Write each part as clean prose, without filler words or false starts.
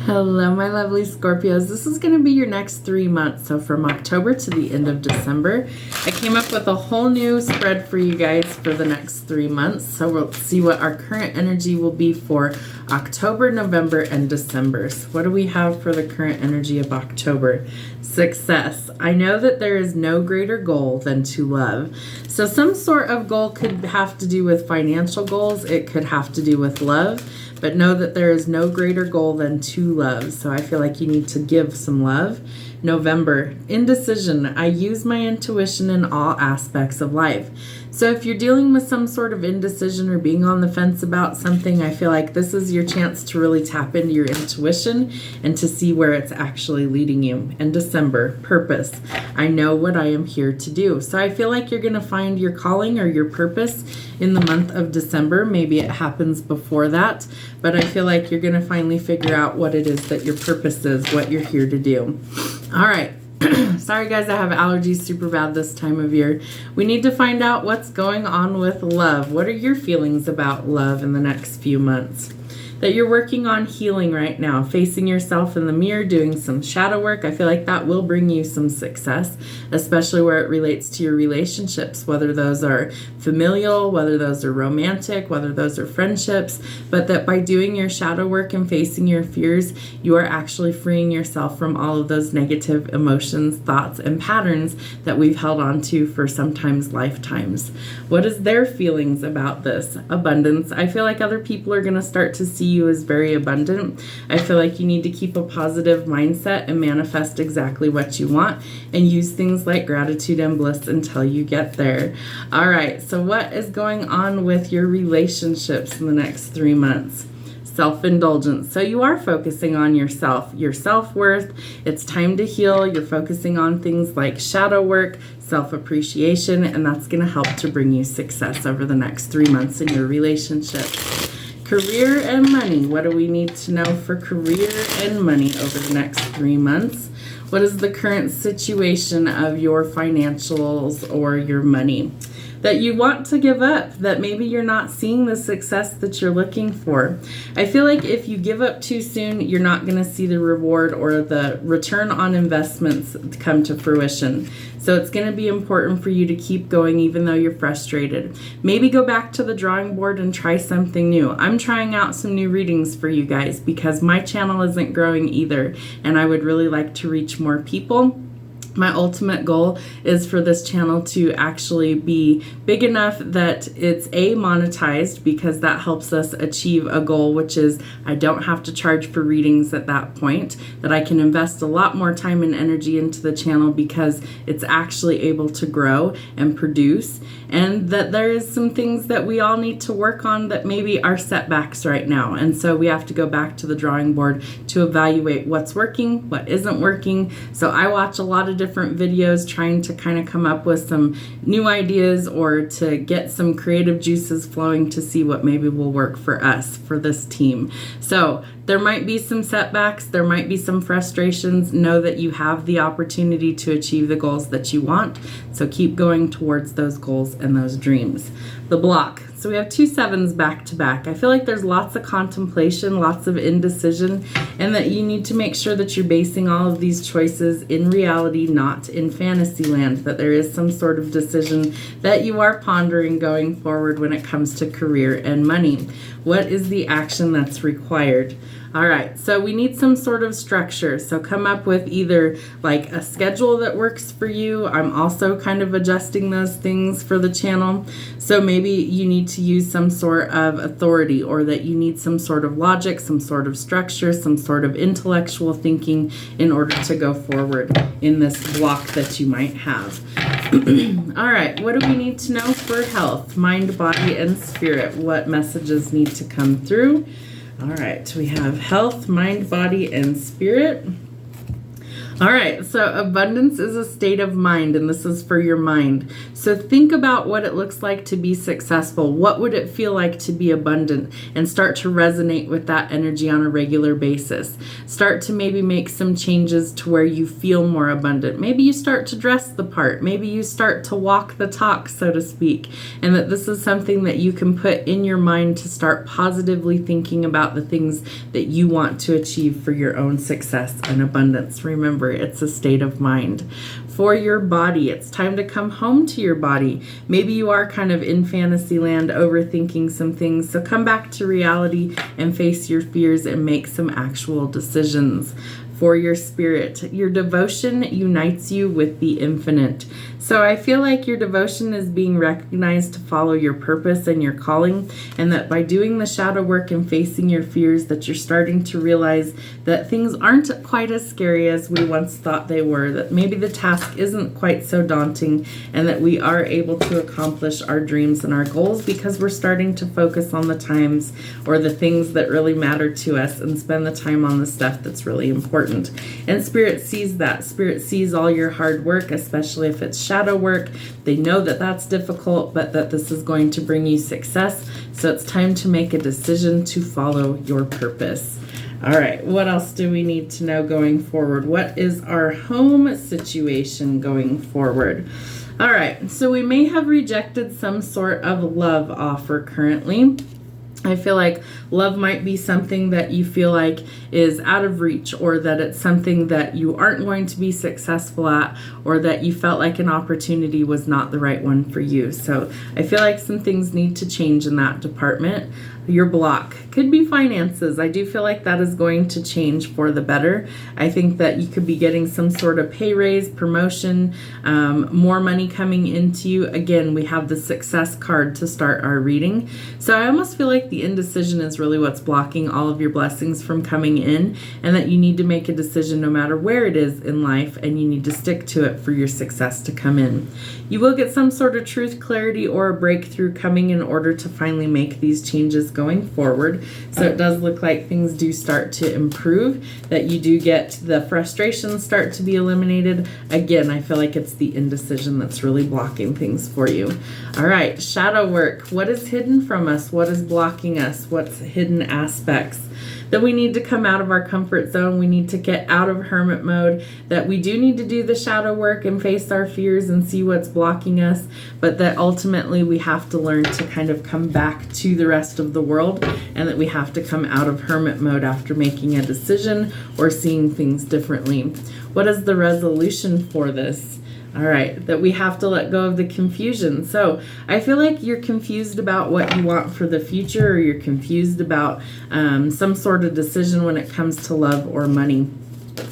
Hello, my lovely Scorpios. This is going to be your next 3 months. So from October to the end of December, I came up with a whole new spread for you guys for the next 3 months. So we'll see what our current energy will be for October, November, and December. So what do we have for the current energy of October? Success. I know that there is no greater goal than to love. So some sort of goal could have to do with financial goals. It could have to do with love. But know that there is no greater goal than to love. So I feel like you need to give some love. November, indecision. I use my intuition in all aspects of life. So if you're dealing with some sort of indecision or being on the fence about something, I feel like this is your chance to really tap into your intuition and to see where it's actually leading you. And December, purpose. I know what I am here to do. So I feel like you're going to find your calling or your purpose in the month of December. Maybe it happens before that, but I feel like you're going to finally figure out what it is that your purpose is, what you're here to do. All right. Sorry guys, I have allergies super bad this time of year. We need to find out what's going on with love. What are your feelings about love in the next few months? That you're working on healing right now, facing yourself in the mirror, doing some shadow work. I feel like that will bring you some success, especially where it relates to your relationships, whether those are familial, whether those are romantic, whether those are friendships, but that by doing your shadow work and facing your fears, you are actually freeing yourself from all of those negative emotions, thoughts, and patterns that we've held on to for sometimes lifetimes. What is their feelings about this? Abundance. I feel like other people are going to start to see you as very abundant. I feel like you need to keep a positive mindset and manifest exactly what you want and use things like gratitude and bliss until you get there. All right, so what is going on with your relationships in the next 3 months? Self-indulgence. So you are focusing on yourself, your self-worth. It's time to heal. You're focusing on things like shadow work, self-appreciation, and that's going to help to bring you success over the next 3 months in your relationships. Career and money. What do we need to know for career and money over the next 3 months? What is the current situation of your financials or your money? That you want to give up, that maybe you're not seeing the success that you're looking for. I feel like if you give up too soon, you're not going to see the reward or the return on investments come to fruition. So it's going to be important for you to keep going even though you're frustrated. Maybe go back to the drawing board and try something new. I'm trying out some new readings for you guys because my channel isn't growing either, and I would really like to reach more people. My ultimate goal is for this channel to actually be big enough that it's monetized, because that helps us achieve a goal, which is I don't have to charge for readings at that point, that I can invest a lot more time and energy into the channel because it's actually able to grow and produce, and that there is some things that we all need to work on that maybe are setbacks right now. And so we have to go back to the drawing board to evaluate what's working, what isn't working. So I watch a lot of different videos trying to kind of come up with some new ideas or to get some creative juices flowing to see what maybe will work for us, for this team. So there might be some setbacks, there might be some frustrations. Know that you have the opportunity to achieve the goals that you want. So keep going towards those goals and those dreams. The block. So we have 2 7s back to back. I feel like there's lots of contemplation, lots of indecision, and that you need to make sure that you're basing all of these choices in reality, not in fantasy land, that there is some sort of decision that you are pondering going forward when it comes to career and money. What is the action that's required? All right, so we need some sort of structure. So come up with either like a schedule that works for you. I'm also kind of adjusting those things for the channel. So maybe you need to use some sort of authority, or that you need some sort of logic, some sort of structure, some sort of intellectual thinking in order to go forward in this block that you might have. All right, what do we need to know for health, mind, body, and spirit? What messages need to come through? All right, we have health, mind, body, and spirit. All right, so abundance is a state of mind, and this is for your mind. So think about what it looks like to be successful. What would it feel like to be abundant? And start to resonate with that energy on a regular basis. Start to maybe make some changes to where you feel more abundant. Maybe you start to dress the part. Maybe you start to walk the talk, so to speak. And that this is something that you can put in your mind to start positively thinking about the things that you want to achieve for your own success and abundance. Remember, it's a state of mind. For your body, it's time to come home to your body. Maybe you are kind of in fantasy land overthinking some things, so come back to reality and face your fears and make some actual decisions. For your spirit, your devotion unites you with the infinite. So I feel like your devotion is being recognized to follow your purpose and your calling, and that by doing the shadow work and facing your fears, that you're starting to realize that things aren't quite as scary as we once thought they were, that maybe the task isn't quite so daunting, and that we are able to accomplish our dreams and our goals because we're starting to focus on the times or the things that really matter to us and spend the time on the stuff that's really important. And Spirit sees that. Spirit sees all your hard work, especially if it's shadow work. They know that that's difficult, but that this is going to bring you success. So it's time to make a decision to follow your purpose. All right, what else do we need to know going forward? What is our home situation going forward? All right, so we may have rejected some sort of love offer currently. I feel like love might be something that you feel like is out of reach, or that it's something that you aren't going to be successful at, or that you felt like an opportunity was not the right one for you. So I feel like some things need to change in that department. Your block could be finances. I do feel like that is going to change for the better. I think that you could be getting some sort of pay raise, promotion, more money coming into you. Again, we have the success card to start our reading. So I almost feel like the indecision is really what's blocking all of your blessings from coming in, and that you need to make a decision no matter where it is in life, and you need to stick to it for your success to come in. You will get some sort of truth, clarity, or a breakthrough coming in order to finally make these changes going forward. So it does look like things do start to improve, that you do get the frustrations start to be eliminated. Again, I feel like it's the indecision that's really blocking things for you. All right, shadow work. What is hidden from us? What is blocking us? What's hidden aspects? That we need to come out of our comfort zone. We need to get out of hermit mode, that we do need to do the shadow work and face our fears and see what's blocking us, but that ultimately we have to learn to kind of come back to the rest of the world, and that we have to come out of hermit mode after making a decision or seeing things differently. What is the resolution for this? All right, that we have to let go of the confusion. So I feel like you're confused about what you want for the future, or you're confused about some sort of decision when it comes to love or money.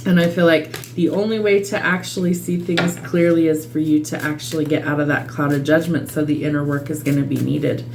And I feel like the only way to actually see things clearly is for you to actually get out of that cloud of judgment. So the inner work is going to be needed.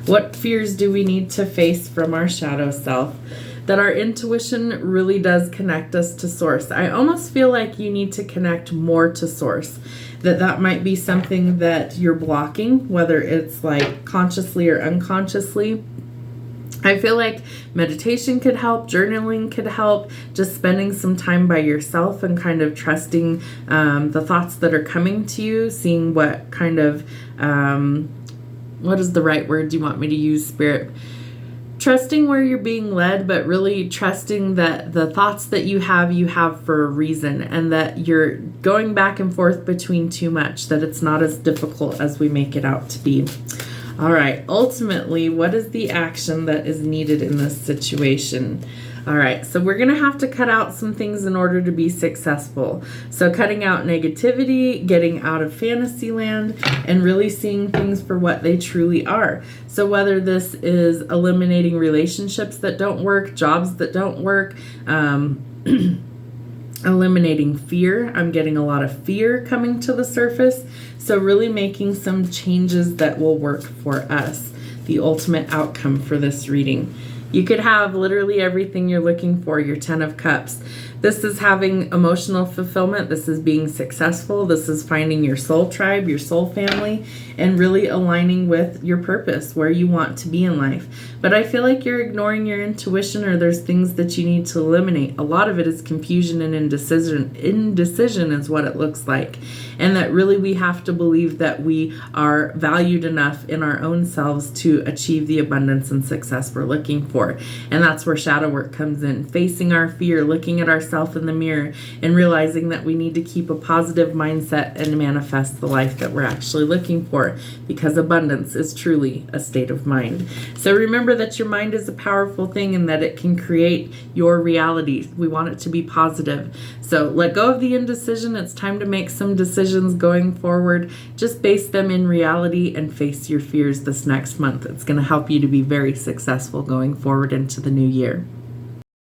What fears do we need to face from our shadow self? That our intuition really does connect us to source. I almost feel like you need to connect more to source. That might be something that you're blocking, whether it's like consciously or unconsciously. I feel like meditation could help, journaling could help, just spending some time by yourself and kind of trusting the thoughts that are coming to you, seeing what kind of, what is the right word you want me to use, Spirit? Trusting where you're being led, but really trusting that the thoughts that you have for a reason, and that you're going back and forth between too much, that it's not as difficult as we make it out to be. All right, ultimately, what is the action that is needed in this situation? All right, so we're going to have to cut out some things in order to be successful. So cutting out negativity, getting out of fantasy land, and really seeing things for what they truly are. So whether this is eliminating relationships that don't work, jobs that don't work, eliminating fear. I'm getting a lot of fear coming to the surface. So really making some changes that will work for us. The ultimate outcome for this reading. You could have literally everything you're looking for, your 10 of Cups. This is having emotional fulfillment. This is being successful. This is finding your soul tribe, your soul family, and really aligning with your purpose, where you want to be in life. But I feel like you're ignoring your intuition, or there's things that you need to eliminate. A lot of it is confusion and indecision. Indecision is what it looks like. And that really we have to believe that we are valued enough in our own selves to achieve the abundance and success we're looking for. And that's where shadow work comes in. Facing our fear, looking at ourselves in the mirror, and realizing that we need to keep a positive mindset and manifest the life that we're actually looking for, because abundance is truly a state of mind. So remember that your mind is a powerful thing and that it can create your reality. We want it to be positive. So let go of the indecision. It's time to make some decisions going forward. Just base them in reality and face your fears this next month. It's going to help you to be very successful going forward into the new year.